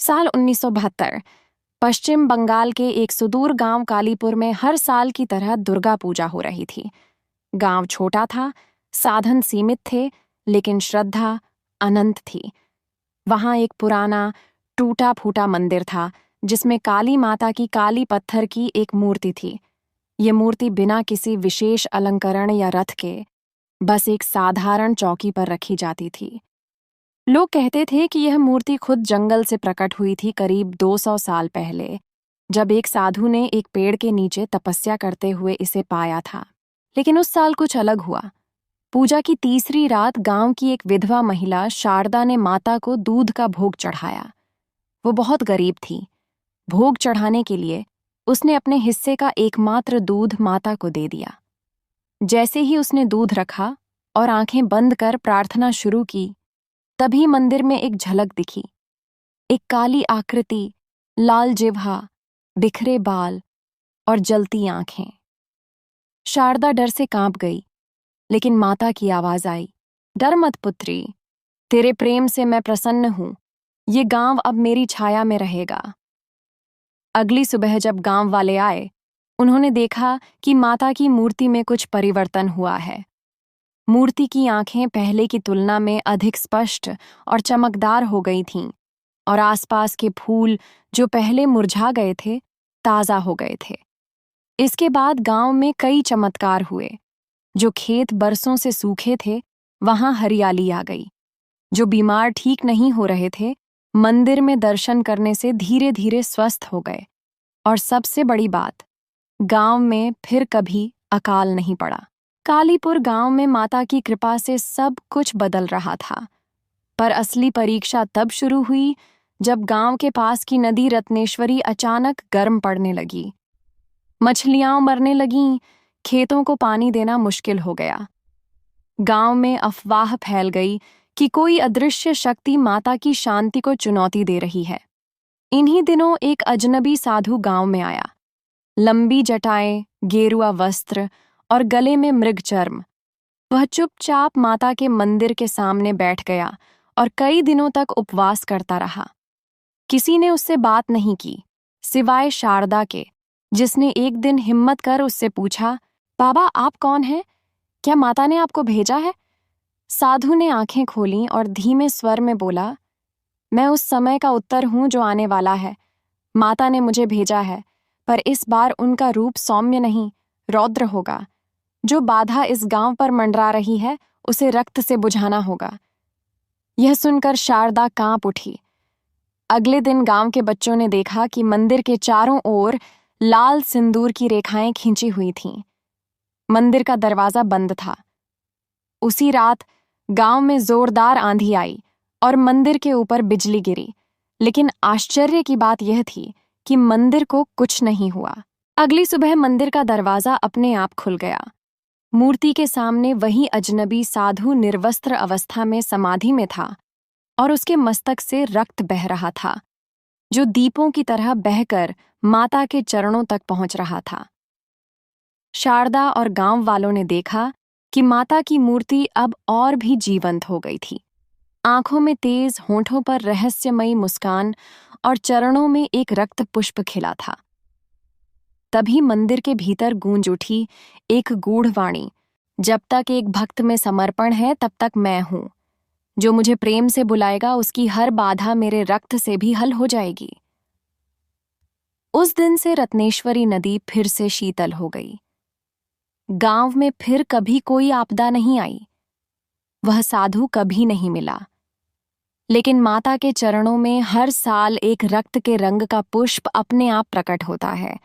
साल 1972 पश्चिम बंगाल के एक सुदूर गांव कालीपुर में हर साल की तरह दुर्गा पूजा हो रही थी। गांव छोटा था, साधन सीमित थे, लेकिन श्रद्धा अनंत थी। वहां एक पुराना टूटा फूटा मंदिर था जिसमें काली माता की काली पत्थर की एक मूर्ति थी। ये मूर्ति बिना किसी विशेष अलंकरण या रथ के बस एक साधारण चौकी पर रखी जाती थी। लोग कहते थे कि यह मूर्ति खुद जंगल से प्रकट हुई थी करीब 200 साल पहले, जब एक साधु ने एक पेड़ के नीचे तपस्या करते हुए इसे पाया था। लेकिन उस साल कुछ अलग हुआ। पूजा की तीसरी रात गांव की एक विधवा महिला शारदा ने माता को दूध का भोग चढ़ाया। वो बहुत गरीब थी। भोग चढ़ाने के लिए उसने अपने हिस्से का एकमात्र दूध माता को दे दिया। जैसे ही उसने दूध रखा और आंखें बंद कर प्रार्थना शुरू की, तभी मंदिर में एक झलक दिखी। एक काली आकृति, लाल जिह्वा, बिखरे बाल और जलती आंखें। शारदा डर से कांप गई, लेकिन माता की आवाज आई, डर मत पुत्री, तेरे प्रेम से मैं प्रसन्न हूं। ये गांव अब मेरी छाया में रहेगा। अगली सुबह जब गांव वाले आए, उन्होंने देखा कि माता की मूर्ति में कुछ परिवर्तन हुआ है। मूर्ति की आंखें पहले की तुलना में अधिक स्पष्ट और चमकदार हो गई थीं, और आसपास के फूल जो पहले मुरझा गए थे, ताजा हो गए थे। इसके बाद गांव में कई चमत्कार हुए। जो खेत बरसों से सूखे थे, वहां हरियाली आ गई। जो बीमार ठीक नहीं हो रहे थे, मंदिर में दर्शन करने से धीरे धीरे स्वस्थ हो गए। और सबसे बड़ी बात, गांव में फिर कभी अकाल नहीं पड़ा। कालीपुर गांव में माता की कृपा से सब कुछ बदल रहा था। पर असली परीक्षा तब शुरू हुई जब गांव के पास की नदी रत्नेश्वरी अचानक गर्म पड़ने लगी। मछलियां मरने लगीं, खेतों को पानी देना मुश्किल हो गया। गांव में अफवाह फैल गई कि कोई अदृश्य शक्ति माता की शांति को चुनौती दे रही है। इन्हीं दिनों एक अजनबी साधु गांव में आया। लंबी जटाएं, गेरुआ वस्त्र और गले में मृग चर्म। वह चुपचाप माता के मंदिर के सामने बैठ गया और कई दिनों तक उपवास करता रहा। किसी ने उससे बात नहीं की, सिवाय शारदा के, जिसने एक दिन हिम्मत कर उससे पूछा, बाबा आप कौन हैं? क्या माता ने आपको भेजा है? साधु ने आंखें खोलीं और धीमे स्वर में बोला, मैं उस समय का उत्तर हूं जो आने वाला है। माता ने मुझे भेजा है, पर इस बार उनका रूप सौम्य नहीं, रौद्र होगा। जो बाधा इस गांव पर मंडरा रही है, उसे रक्त से बुझाना होगा। यह सुनकर शारदा कांप उठी। अगले दिन गांव के बच्चों ने देखा कि मंदिर के चारों ओर लाल सिंदूर की रेखाएं खींची हुई थीं। मंदिर का दरवाजा बंद था। उसी रात गांव में जोरदार आंधी आई और मंदिर के ऊपर बिजली गिरी। लेकिन आश्चर्य की बात यह थी कि मंदिर को कुछ नहीं हुआ। अगली सुबह मंदिर का दरवाजा अपने आप खुल गया। मूर्ति के सामने वही अजनबी साधु निर्वस्त्र अवस्था में समाधि में था, और उसके मस्तक से रक्त बह रहा था, जो दीपों की तरह बहकर माता के चरणों तक पहुंच रहा था। शारदा और गांव वालों ने देखा कि माता की मूर्ति अब और भी जीवंत हो गई थी। आंखों में तेज, होंठों पर रहस्यमयी मुस्कान और चरणों में एक रक्त पुष्प खिला था। तभी मंदिर के भीतर गूंज उठी एक गूढ़ वाणी, जब तक एक भक्त में समर्पण है तब तक मैं हूं। जो मुझे प्रेम से बुलाएगा उसकी हर बाधा मेरे रक्त से भी हल हो जाएगी। उस दिन से रत्नेश्वरी नदी फिर से शीतल हो गई। गांव में फिर कभी कोई आपदा नहीं आई। वह साधु कभी नहीं मिला। लेकिन माता के चरणों में हर साल एक रक्त के रंग का पुष्प अपने आप प्रकट होता है,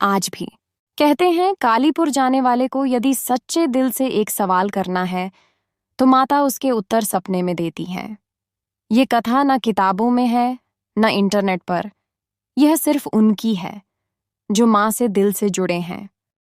आज भी। कहते हैं कालीपुर जाने वाले को यदि सच्चे दिल से एक सवाल करना है, तो माता उसके उत्तर सपने में देती हैं। ये कथा न किताबों में है, न इंटरनेट पर। यह सिर्फ उनकी है, जो माँ से दिल से जुड़े हैं।